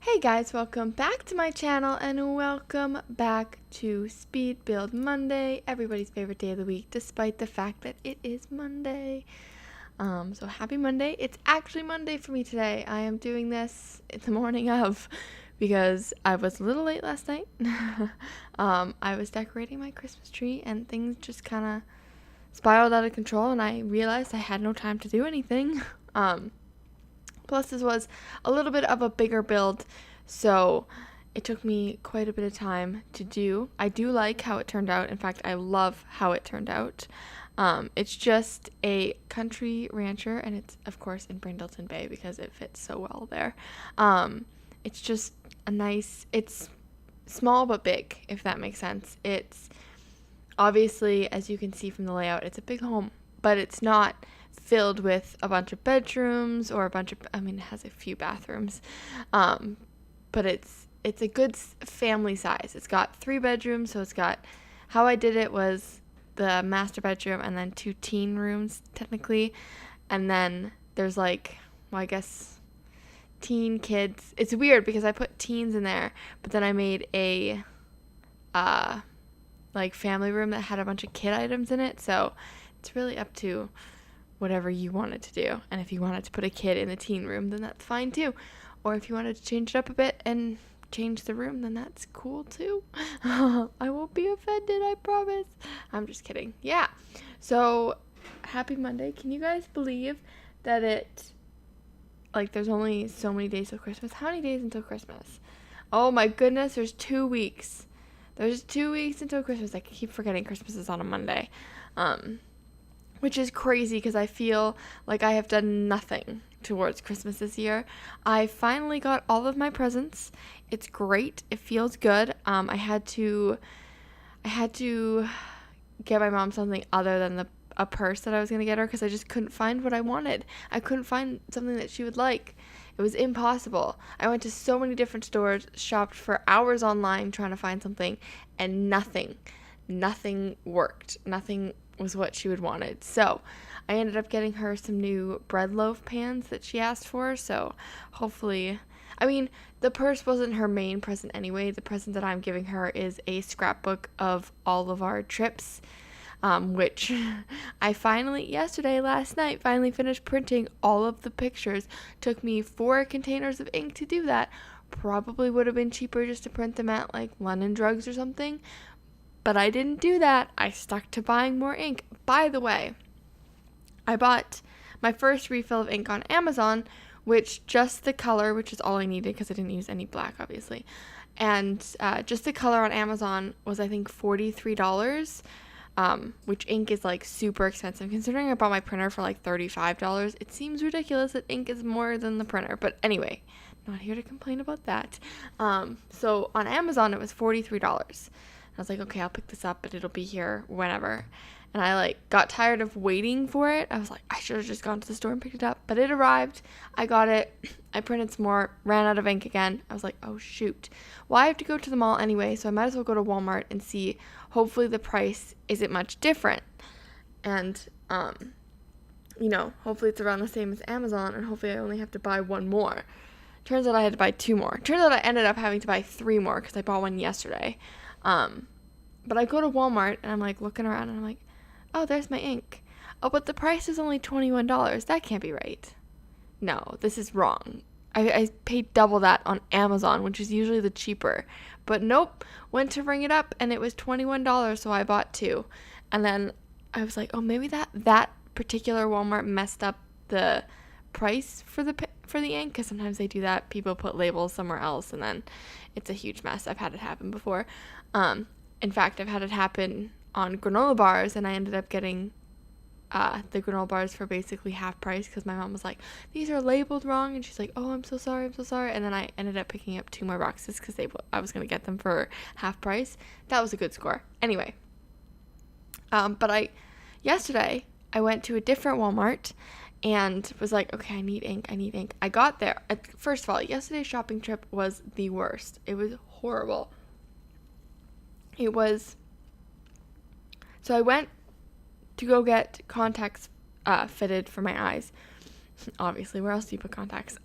Hey guys, welcome back to my channel and welcome back to Speed Build Monday, everybody's favorite day of the week, despite the fact that it is Monday. So happy Monday. It's actually Monday for me today. I am doing this in the morning of because I was a little late last night. I was decorating my Christmas tree and things just kind of spiraled out of control and I realized I had no time to do anything. Plus, this was a little bit of a bigger build, so it took me quite a bit of time to do. I do like how it turned out. In fact, I love how it turned out. It's just a country rancher, and it's, of course, in Brindleton Bay because it fits so well there. It's just it's small but big, if that makes sense. It's obviously, as you can see from the layout, it's a big home, but it's not filled with a bunch of bedrooms or it has a few bathrooms, but it's a good family size. It's got 3 bedrooms, so it's got, how I did it was the master bedroom and then 2 teen rooms technically, and then there's I guess teen kids. It's weird because I put teens in there, but then I made a family room that had a bunch of kid items in it, so it's really up to whatever you wanted to do. And if you wanted to put a kid in the teen room, then that's fine too. Or if you wanted to change it up a bit and change the room, then that's cool too. I won't be offended, I promise. I'm just kidding. Yeah. So, happy Monday. Can you guys believe that there's only so many days till Christmas? How many days until Christmas? Oh my goodness, there's 2 weeks. There's 2 weeks until Christmas. I keep forgetting Christmas is on a Monday. Which is crazy because I feel like I have done nothing towards Christmas this year. I finally got all of my presents. It's great. It feels good. I had to get my mom something other than a purse that I was going to get her because I just couldn't find what I wanted. I couldn't find something that she would like. It was impossible. I went to so many different stores, shopped for hours online trying to find something, and nothing worked. Nothing was what she would wanted. So I ended up getting her some new bread loaf pans that she asked for. So hopefully, the purse wasn't her main present anyway. The present that I'm giving her is a scrapbook of all of our trips, which I last night, finished printing all of the pictures. Took me 4 containers of ink to do that. Probably would have been cheaper just to print them at London Drugs or something. But I didn't do that. I stuck to buying more ink. By the way, I bought my first refill of ink on Amazon, which just the color, which is all I needed because I didn't use any black, obviously. And just the color on Amazon was, I think, $43, which ink is super expensive. Considering I bought my printer for $35, it seems ridiculous that ink is more than the printer. But anyway, not here to complain about that. So on Amazon, it was $43. I was like, okay, I'll pick this up, but it'll be here whenever. And I got tired of waiting for it. I was like, I should have just gone to the store and picked it up. But it arrived. I got it. I printed some more. Ran out of ink again. I was like, oh shoot. Well, I have to go to the mall anyway, so I might as well go to Walmart and see. Hopefully the price isn't much different. And, hopefully it's around the same as Amazon, and hopefully I only have to buy 1 more. Turns out I had to buy 2 more. Turns out I ended up having to buy 3 more because I bought one yesterday. But I go to Walmart and I'm looking around and I'm like, oh, there's my ink. Oh, but the price is only $21. That can't be right. No, this is wrong. I paid double that on Amazon, which is usually the cheaper. But nope, went to ring it up and it was $21, so I bought 2. And then I was like, oh, maybe that particular Walmart messed up the price for the ink, because sometimes they do that. People put labels somewhere else and then it's a huge mess. I've had it happen before. In fact, I've had it happen on granola bars, and I ended up getting the granola bars for basically half price because my mom was like, these are labeled wrong, and she's like, oh, I'm so sorry, and then I ended up picking up 2 more boxes because I was going to get them for half price. That was a good score. Anyway, but yesterday I went to a different Walmart and was like, okay, I need ink. I got there. First of all, yesterday's shopping trip was the worst. It was horrible. So I went to go get contacts fitted for my eyes. Obviously, where else do you put contacts?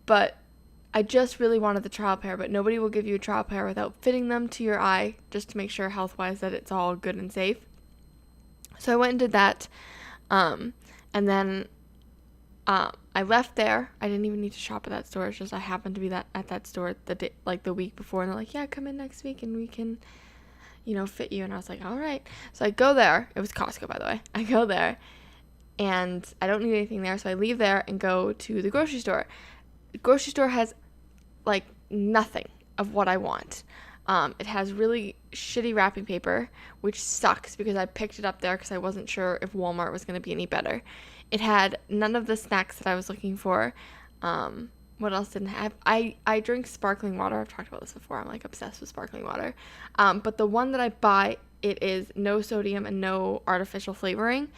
But I just really wanted the trial pair, but nobody will give you a trial pair without fitting them to your eye, just to make sure health-wise that it's all good and safe. So I went and did that, and then I left there. I didn't even need to shop at that store. It's just I happened to be at that store the week before, and they're like, yeah, come in next week and we can, fit you. And I was like, all right. So I go there. It was Costco, by the way. I go there, and I don't need anything there, so I leave there and go to the grocery store. The grocery store has nothing of what I want. It has really shitty wrapping paper, which sucks because I picked it up there because I wasn't sure if Walmart was going to be any better. It had none of the snacks that I was looking for. What else didn't have? I drink sparkling water. I've talked about this before. I'm obsessed with sparkling water. But the one that I buy, it is no sodium and no artificial flavoring,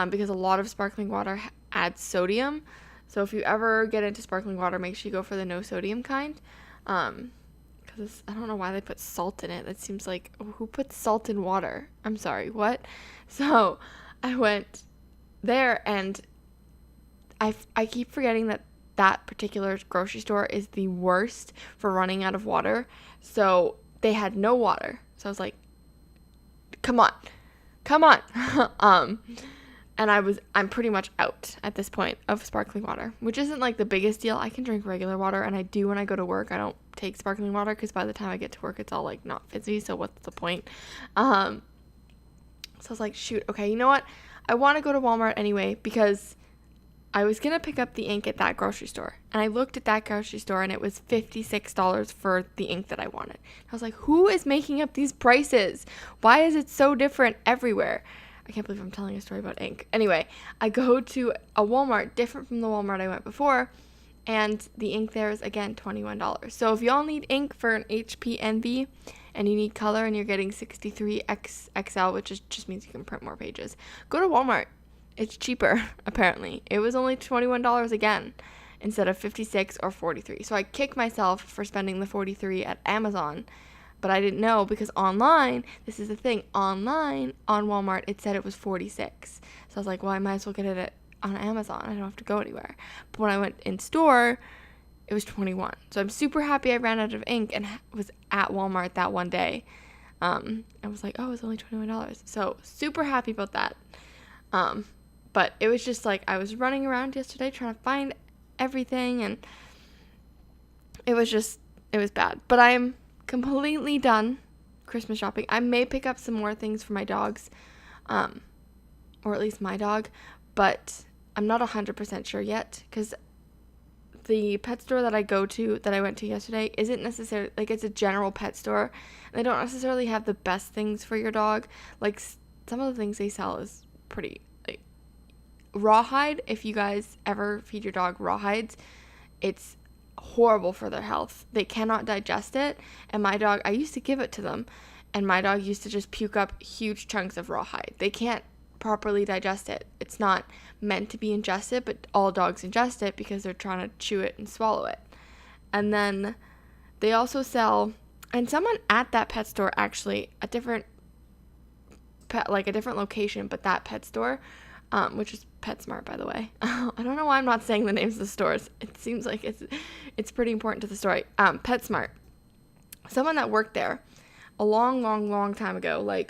because a lot of sparkling water adds sodium. So if you ever get into sparkling water, make sure you go for the no sodium kind. Because I don't know why they put salt in it. That seems like, who puts salt in water? I'm sorry, what? So I went there, and I keep forgetting that particular grocery store is the worst for running out of water. So they had no water. So I was like, come on. And I'm pretty much out at this point of sparkling water, which isn't the biggest deal. I can drink regular water, and I do when I go to work. I don't take sparkling water because by the time I get to work, it's all not fizzy. So what's the point? So I was like, shoot, okay, you know what? I want to go to Walmart anyway because I was going to pick up the ink at that grocery store. And I looked at that grocery store, and it was $56 for the ink that I wanted. I was like, who is making up these prices? Why is it so different everywhere? I can't believe I'm telling a story about ink. Anyway, I go to a Walmart different from the Walmart I went before, and the ink there is, again, $21. So if y'all need ink for an HP Envy and you need color and you're getting 63XL, which just means you can print more pages, go to Walmart. It's cheaper, apparently. It was only $21 again instead of $56 or $43. So I kick myself for spending the $43 at Amazon. But I didn't know because online, this is the thing, online on Walmart, it said it was $46. So I was like, well, I might as well get it on Amazon. I don't have to go anywhere. But when I went in store, it was $21. So I'm super happy I ran out of ink and was at Walmart that one day. I was like, oh, it's only $21. So super happy about that. But it was just I was running around yesterday trying to find everything, and it was bad. But I'm completely done Christmas shopping. I may pick up some more things for my dogs, or at least my dog, but I'm not 100% sure yet because the pet store that I went to yesterday isn't necessarily, it's a general pet store, and they don't necessarily have the best things for your dog. Some of the things they sell is pretty, rawhide. If you guys ever feed your dog rawhides, it's horrible for their health. They cannot digest it, and my dog, I used to give it to them, and my dog used to just puke up huge chunks of rawhide. They can't properly digest it. It's not meant to be ingested, but all dogs ingest it because they're trying to chew it and swallow it. And then they also sell, and someone at that pet store, actually a different location, but that pet store, which is PetSmart, by the way. I don't know why I'm not saying the names of the stores. It seems like it's pretty important to the story. PetSmart. Someone that worked there a long time ago,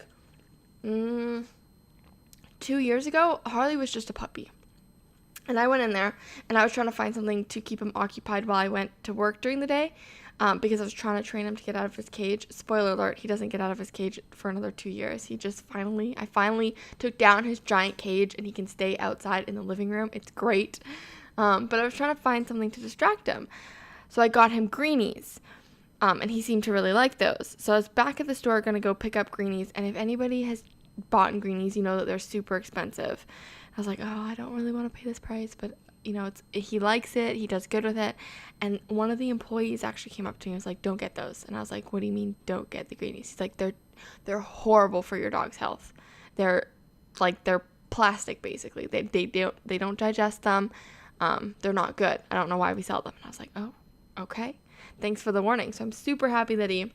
2 years ago, Harley was just a puppy. And I went in there, and I was trying to find something to keep him occupied while I went to work during the day, because I was trying to train him to get out of his cage. Spoiler alert, he doesn't get out of his cage for another 2 years. I finally took down his giant cage, and he can stay outside in the living room. It's great. But I was trying to find something to distract him. So I got him greenies, and he seemed to really like those. So I was back at the store going to go pick up greenies, and if anybody has bought in greenies, you know that they're super expensive. I was like, oh, I don't really want to pay this price, but he likes it, he does good with it. And one of the employees actually came up to me and was like, don't get those. And I was like, what do you mean don't get the greenies? He's like, they're horrible for your dog's health. They're plastic, basically. They don't digest them. They're not good. I don't know why we sell them. And I was like, oh, okay, thanks for the warning. So I'm super happy that he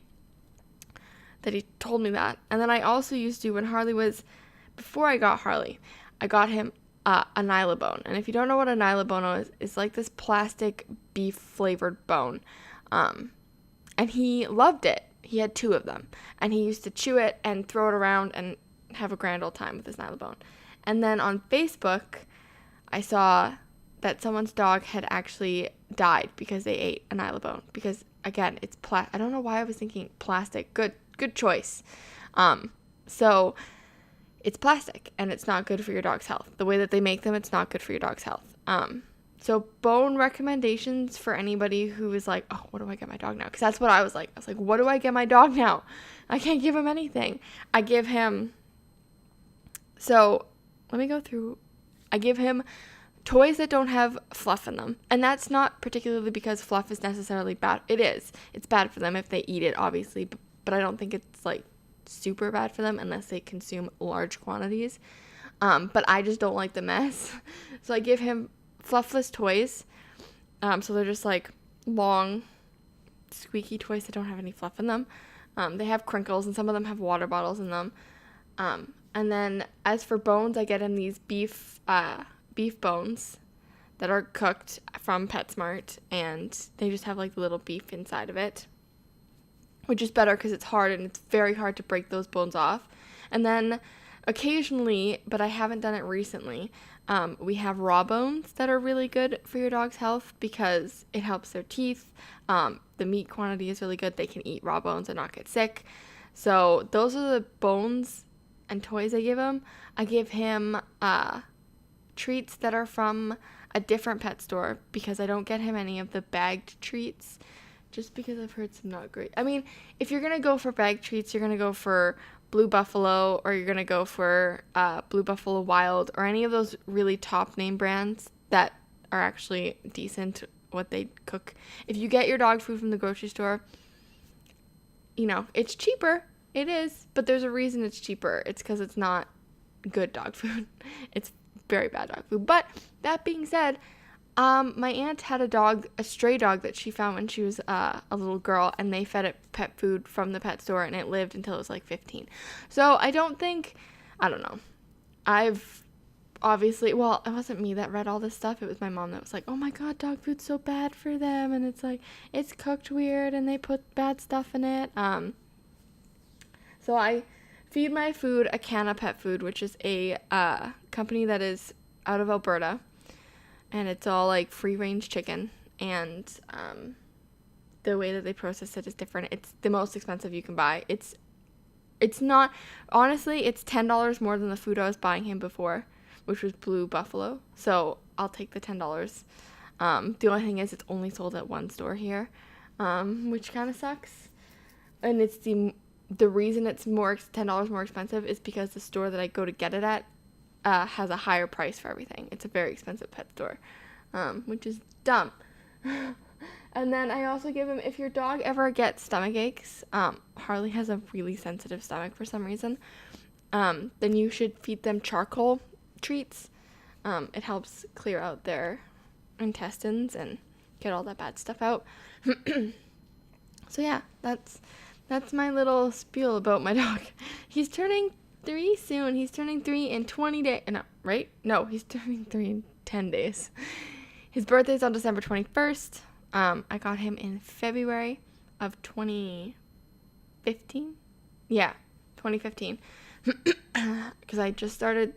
told me that. And then I also used to, when Harley was, before I got Harley, I got him a Nylabone. And if you don't know what a Nylabone is, it's like this plastic beef flavored bone. And he loved it. He had 2 of them. And he used to chew it and throw it around and have a grand old time with his Nylabone. And then on Facebook, I saw that someone's dog had actually died because they ate a Nylabone. Because, again, it's I don't know why I was thinking plastic. Good choice. So it's plastic, and it's not good for your dog's health. The way that they make them, it's not good for your dog's health. So bone recommendations for anybody who is like, oh, what do I get my dog now? Because that's what I was like. I was like, what do I get my dog now? I can't give him anything. I give him toys that don't have fluff in them. And that's not particularly because fluff is necessarily bad. It is. It's bad for them if they eat it, obviously. But I don't think it's like super bad for them unless they consume large quantities. But I just don't like the mess. So I give him fluffless toys. So they're just like long, squeaky toys that don't have any fluff in them. They have crinkles, and some of them have water bottles in them. And then as for bones, I get him these beef bones that are cooked from PetSmart, and they just have like the little beef inside of it, which is better because it's hard, and it's very hard to break those bones off. And then occasionally, but I haven't done it recently, we have raw bones that are really good for your dog's health because it helps their teeth. The meat quantity is really good. They can eat raw bones and not get sick. So those are the bones and toys I give him. I give him treats that are from a different pet store because I don't get him any of the bagged treats just because I've heard some not great. I mean, if you're going to go for bagged treats, you're going to go for Blue Buffalo, or you're going to go for Blue Buffalo Wild, or any of those really top name brands that are actually decent what they cook. If you get your dog food from the grocery store, you know, it's cheaper. It is, but there's a reason it's cheaper. It's because it's not good dog food. It's very bad dog food. But that being said, my aunt had a stray dog that she found when she was a little girl, and they fed it pet food from the pet store, and it lived until it was like 15. So I don't know. I've obviously, well, it wasn't me that read all this stuff. It was my mom that was like, oh my God, dog food's so bad for them. And it's like, it's cooked weird and they put bad stuff in it. So I feed my food Acana Pet Food, which is a company that is out of Alberta. And it's all like free-range chicken. And the way that they process it is different. It's the most expensive you can buy. It's not, honestly, it's $10 more than the food I was buying him before, which was Blue Buffalo. So I'll take the $10. The only thing is it's only sold at one store here, which kind of sucks. And it's the reason it's $10 more expensive is because the store that I go to get it at has a higher price for everything. It's a very expensive pet store, which is dumb. And then I also give him, if your dog ever gets stomach aches, Harley has a really sensitive stomach for some reason, then you should feed them charcoal treats. It helps clear out their intestines and get all that bad stuff out. So yeah, that's my little spiel about my dog. He's turning 3 soon. He's turning 3 in 20 days. No, right? No, he's turning 3 in 10 days. His birthday's on December 21st. I got him in February of 2015. Yeah, 2015. Because I just started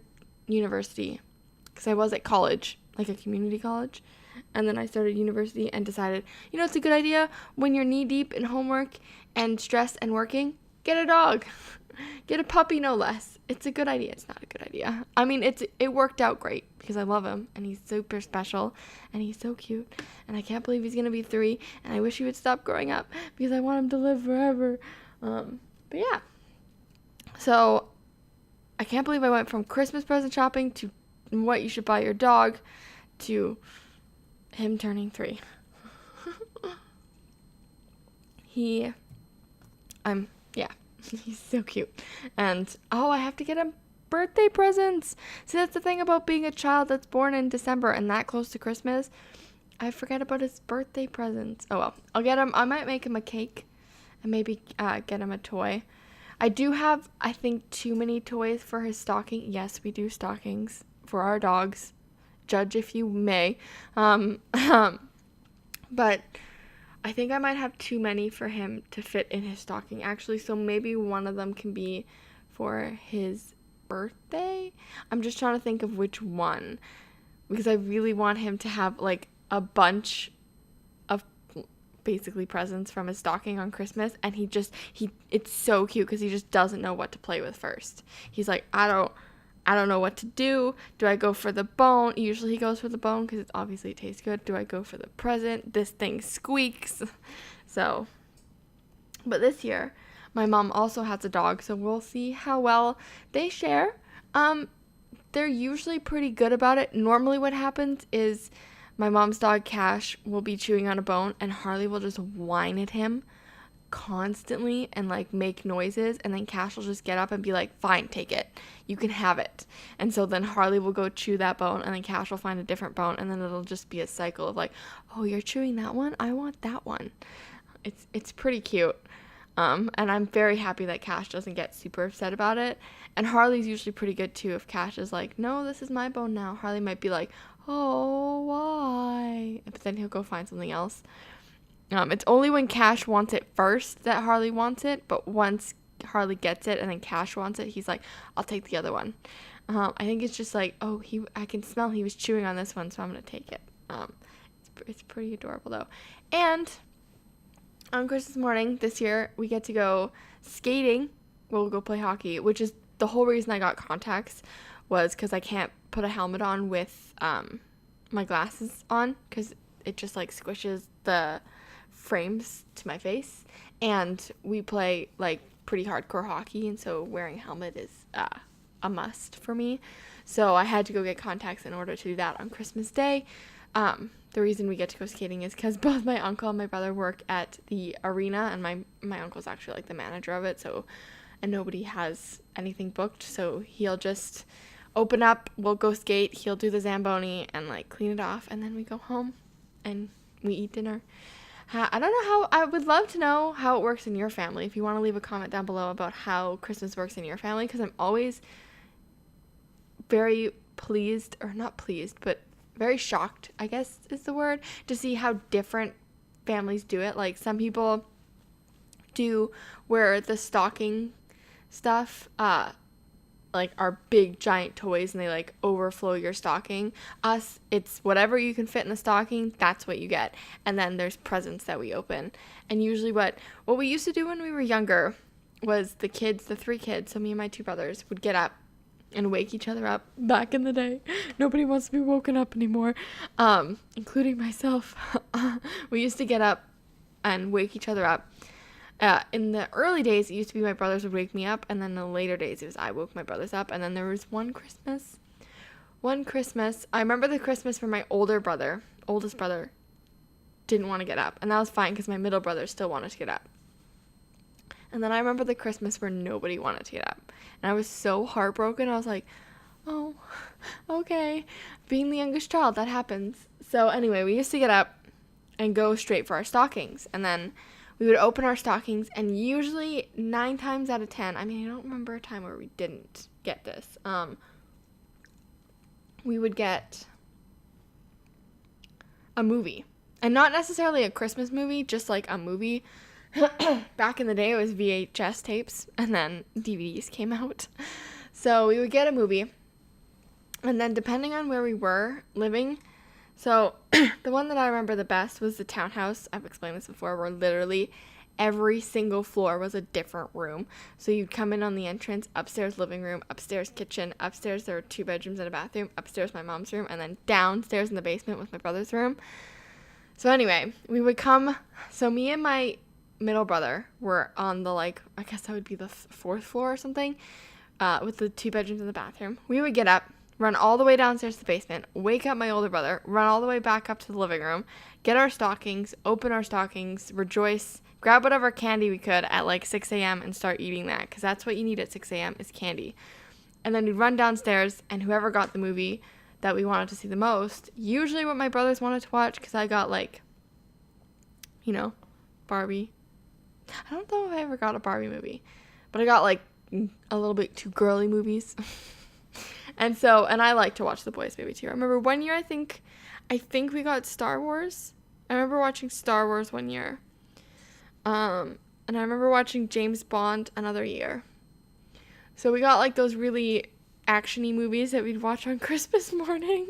university. Because I was at college, like a community college. And then I started university and decided, you know, it's a good idea when you're knee deep in homework and stress and working, get a dog. Get a puppy, no less. It's a good idea. It's not a good idea. I mean, it worked out great because I love him and he's super special and he's so cute and I can't believe he's gonna be 3 and I wish he would stop growing up because I want him to live forever. But yeah. So I can't believe I went from Christmas present shopping to what you should buy your dog to him turning 3. He's so cute. And, I have to get him birthday presents. See, that's the thing about being a child that's born in December and that close to Christmas. I forget about his birthday presents. Oh, well. I might make him a cake and maybe get him a toy. I do have, I think, too many toys for his stocking. Yes, we do stockings. for our dogs. Judge if you may. But I think I might have too many for him to fit in his stocking, actually. So maybe one of them can be for his birthday. I'm just trying to think of which one, because I really want him to have like a bunch of basically presents from his stocking on Christmas, and it's so cute because he just doesn't know what to play with first. He's like, I don't know what to do. Do I go for the bone? Usually he goes for the bone because obviously it tastes good. Do I go for the present? This thing squeaks. So, but this year my mom also has a dog, so we'll see how well they share. They're usually pretty good about it. Normally what happens is my mom's dog Cash will be chewing on a bone, and Harley will just whine at him constantly and like make noises, and then Cash will just get up and be like, fine, take it, you can have it. And so then Harley will go chew that bone, and then Cash will find a different bone, and then it'll just be a cycle of like, oh, you're chewing that one, I want that one. It's pretty cute. And I'm very happy that Cash doesn't get super upset about it. And Harley's usually pretty good too. If Cash is like, no, this is my bone now, Harley might be like, oh, why? But then he'll go find something else. It's only when Cash wants it first that Harley wants it, but once Harley gets it and then Cash wants it, he's like, I'll take the other one. I think it's just like, oh, I can smell he was chewing on this one, so I'm going to take it. It's pretty adorable though. And on Christmas morning this year, we get to go skating. We'll go play hockey, which is the whole reason I got contacts, was because I can't put a helmet on with my glasses on, because it just like squishes the frames to my face. And we play like pretty hardcore hockey, and so wearing a helmet is a must for me. So I had to go get contacts in order to do that on Christmas Day. The reason we get to go skating is because both my uncle and my brother work at the arena, and my uncle's actually like the manager of it, so, and nobody has anything booked, so he'll just open up, we'll go skate, he'll do the Zamboni and like clean it off, and then we go home and we eat dinner. I don't know how, I would love to know how it works in your family. If you want to leave a comment down below about how Christmas works in your family, because I'm always very pleased, or not pleased, but very shocked, I guess is the word, to see how different families do it. Like some people do where the stocking stuff like are big giant toys and they like overflow your stocking. Us, it's whatever you can fit in the stocking, that's what you get. And then there's presents that we open. And usually what we used to do when we were younger was the three kids, so me and my two brothers, would get up and wake each other up. Back in the day, nobody wants to be woken up anymore, including myself. We used to get up and wake each other up. In the early days, it used to be my brothers would wake me up, and then in the later days, it was I woke my brothers up. And then there was one Christmas, I remember the Christmas where my oldest brother, didn't want to get up, and that was fine because my middle brother still wanted to get up. And then I remember the Christmas where nobody wanted to get up, and I was so heartbroken. I was like, oh, okay, being the youngest child, that happens. So anyway, we used to get up and go straight for our stockings, and then we would open our stockings, and usually 9 times out of 10, I mean, I don't remember a time where we didn't get this, we would get a movie. And not necessarily a Christmas movie, just like a movie. Back in the day, it was VHS tapes, and then DVDs came out. So we would get a movie, and then depending on where we were living, so the one that I remember the best was the townhouse. I've explained this before, where literally every single floor was a different room. So you'd come in on the entrance, upstairs living room, upstairs kitchen, upstairs there were 2 bedrooms and a bathroom, upstairs my mom's room, and then downstairs in the basement was my brother's room. So anyway, we would come, so me and my middle brother were on the, like, I guess that would be the 4th floor or something, with the 2 bedrooms and the bathroom. We would get up, run all the way downstairs to the basement, wake up my older brother, run all the way back up to the living room, get our stockings, open our stockings, rejoice, grab whatever candy we could at like 6 a.m. and start eating that, because that's what you need at 6 a.m. is candy. And then we'd run downstairs, and whoever got the movie that we wanted to see the most, usually what my brothers wanted to watch, because I got like, Barbie. I don't know if I ever got a Barbie movie, but I got like a little bit too girly movies. And I like to watch The Boys movie too. I remember one year, I think we got Star Wars. I remember watching Star Wars one year. And I remember watching James Bond another year. So we got like those really action-y movies that we'd watch on Christmas morning.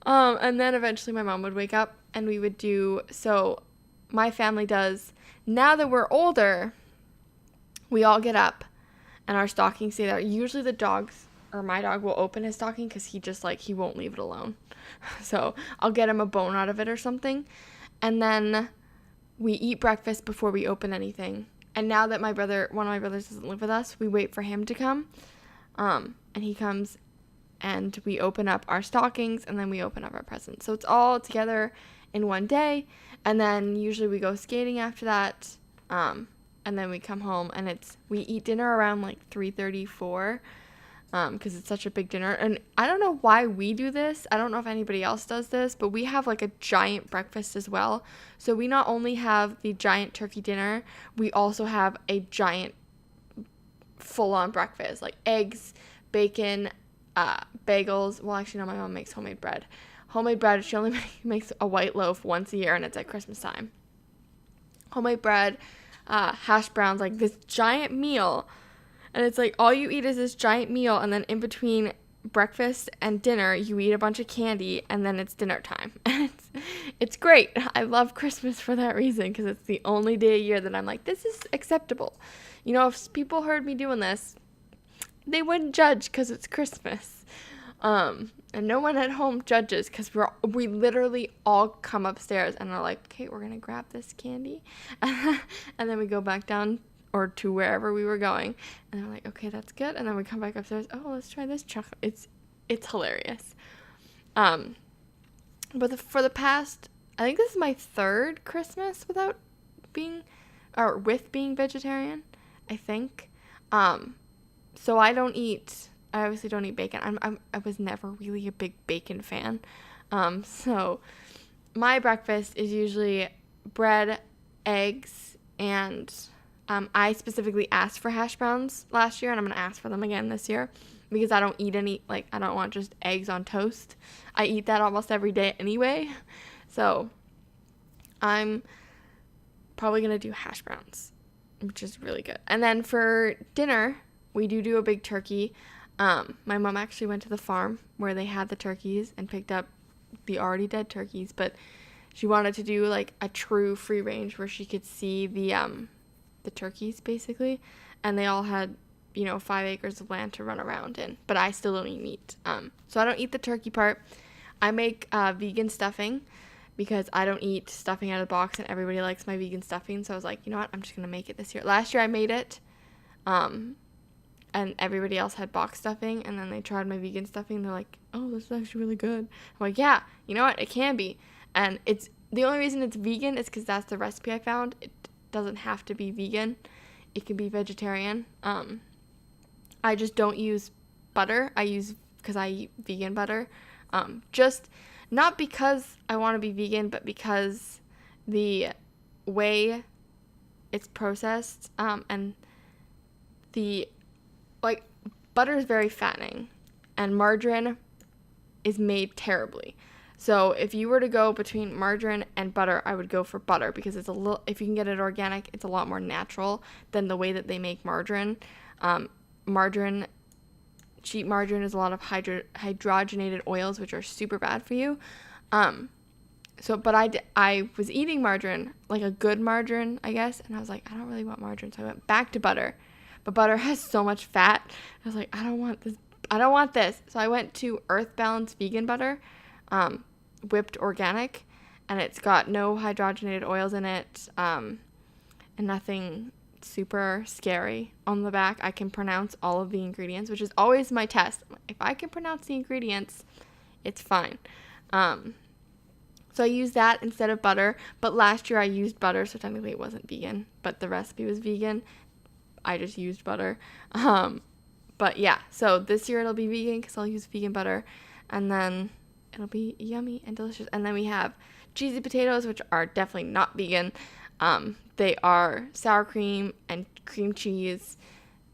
And then eventually my mom would wake up and we would do, so my family does, now that we're older, we all get up and our stockings stay there. Usually the dogs, or my dog, will open his stocking because he won't leave it alone. So I'll get him a bone out of it or something. And then we eat breakfast before we open anything. And now that one of my brothers doesn't live with us, we wait for him to come. And he comes and we open up our stockings and then we open up our presents. So it's all together in one day. And then usually we go skating after that. And then we come home and we eat dinner around like 3:30, 4. Because it's such a big dinner. And I don't know why we do this. I don't know if anybody else does this, but we have like a giant breakfast as well. So we not only have the giant turkey dinner, we also have a giant full-on breakfast, like eggs, bacon, bagels. Well, actually, no, my mom makes homemade bread. She only makes a white loaf once a year, and it's at Christmas time. Homemade bread, hash browns, like this giant meal. And it's like all you eat is this giant meal, and then in between breakfast and dinner, you eat a bunch of candy, and then it's dinner time. And it's great. I love Christmas for that reason, because it's the only day a year that I'm like, this is acceptable. You know, if people heard me doing this, they wouldn't judge because it's Christmas. And no one at home judges because we literally all come upstairs and are like, okay, we're going to grab this candy. And then we go back down or to wherever we were going, and they're like, okay, that's good. And then we come back upstairs, oh, let's try this chocolate. It's hilarious. But for the past, I think this is my third Christmas with being vegetarian, I think. So I obviously don't eat bacon. I was never really a big bacon fan. So my breakfast is usually bread, eggs, and I specifically asked for hash browns last year, and I'm going to ask for them again this year because I don't eat any, I don't want just eggs on toast. I eat that almost every day anyway. So I'm probably going to do hash browns, which is really good. And then for dinner, we do a big turkey. My mom actually went to the farm where they had the turkeys and picked up the already dead turkeys, but she wanted to do like a true free range where she could see the turkeys basically, and they all had 5 acres of land to run around in, but I still don't eat meat, so I don't eat the turkey part. I make vegan stuffing because I don't eat stuffing out of the box, and everybody likes my vegan stuffing, so I was like, you know what, I'm just gonna make it this year. Last year I made it, and everybody else had box stuffing, and then they tried my vegan stuffing and they're like, oh, this is actually really good. I'm like, yeah, you know what, it can be. And it's the only reason it's vegan is because that's the recipe I found. It doesn't have to be vegan, it can be vegetarian. I just don't use butter. Because I eat vegan butter, just not because I want to be vegan, but because the way it's processed, and butter is very fattening, and margarine is made terribly. So if you were to go between margarine and butter, I would go for butter because if you can get it organic, it's a lot more natural than the way that they make margarine. Cheap margarine is a lot of hydrogenated oils, which are super bad for you. But I was eating margarine, like a good margarine, I guess, and I was like, I don't really want margarine, so I went back to butter. But butter has so much fat. I was like, I don't want this. So I went to Earth Balance vegan butter, whipped organic, and it's got no hydrogenated oils in it, and nothing super scary on the back. I can pronounce all of the ingredients, which is always my test. If I can pronounce the ingredients, it's fine. So I used that instead of butter, but last year I used butter, so technically it wasn't vegan, but the recipe was vegan. I just used butter. But yeah, so this year it'll be vegan because I'll use vegan butter, and then it'll be yummy and delicious. And then we have cheesy potatoes, which are definitely not vegan. They are sour cream and cream cheese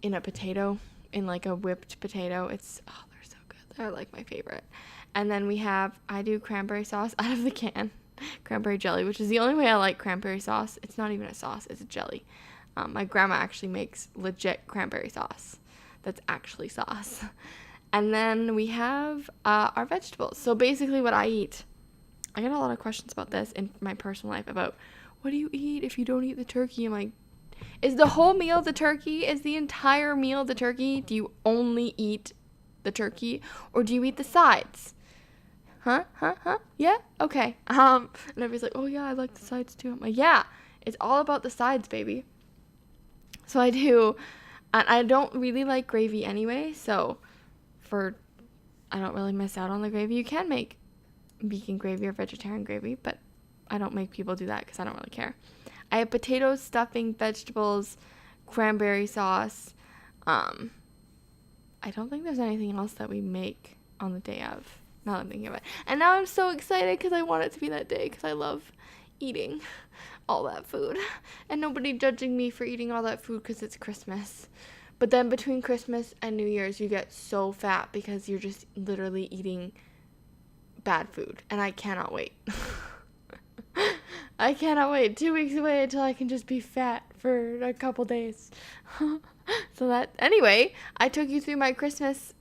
in a potato, in like a whipped potato. They're so good. They're like my favorite. And then I do cranberry sauce out of the can. Cranberry jelly, which is the only way I like cranberry sauce. It's not even a sauce, it's a jelly. My grandma actually makes legit cranberry sauce that's actually sauce. And then we have our vegetables. So basically what I eat, I get a lot of questions about this in my personal life about, what do you eat if you don't eat the turkey? I'm like, is the whole meal the turkey? Is the entire meal the turkey? Do you only eat the turkey, or do you eat the sides? Huh? Yeah? Okay. And everybody's like, oh yeah, I like the sides too. I'm like, yeah, it's all about the sides, baby. So I do, and I don't really like gravy anyway, so I don't really miss out on the gravy. You can make vegan gravy or vegetarian gravy, but I don't make people do that because I don't really care. I have potatoes, stuffing, vegetables, cranberry sauce. I don't think there's anything else that we make on the day of. Now that I'm thinking of it. And now I'm so excited because I want it to be that day because I love eating all that food. And nobody judging me for eating all that food because it's Christmas. But then between Christmas and New Year's, you get so fat because you're just literally eating bad food. And I cannot wait. I cannot wait. 2 weeks away until I can just be fat for a couple days. Anyway, I took you through my Christmas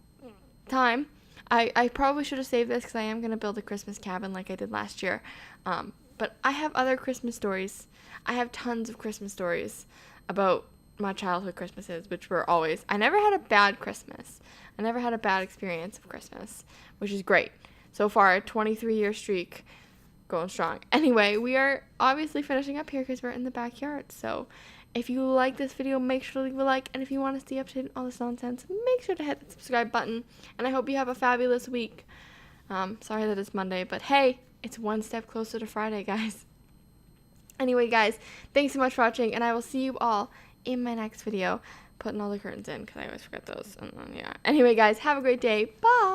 time. I probably should have saved this because I am going to build a Christmas cabin like I did last year. But I have other Christmas stories. I have tons of Christmas stories about my childhood Christmases, which were always, I never had a bad Christmas. I never had a bad experience of Christmas, which is great. So far, a 23-year streak going strong. Anyway, we are obviously finishing up here because we're in the backyard. So if you like this video, make sure to leave a like. And if you want to stay up to date on all this nonsense, make sure to hit the subscribe button. And I hope you have a fabulous week. Sorry that it's Monday, but hey, it's one step closer to Friday, guys. Anyway, guys, thanks so much for watching, and I will see you all in my next video. Putting all the curtains in because I always forget those. And then, yeah. Anyway, guys, have a great day. Bye.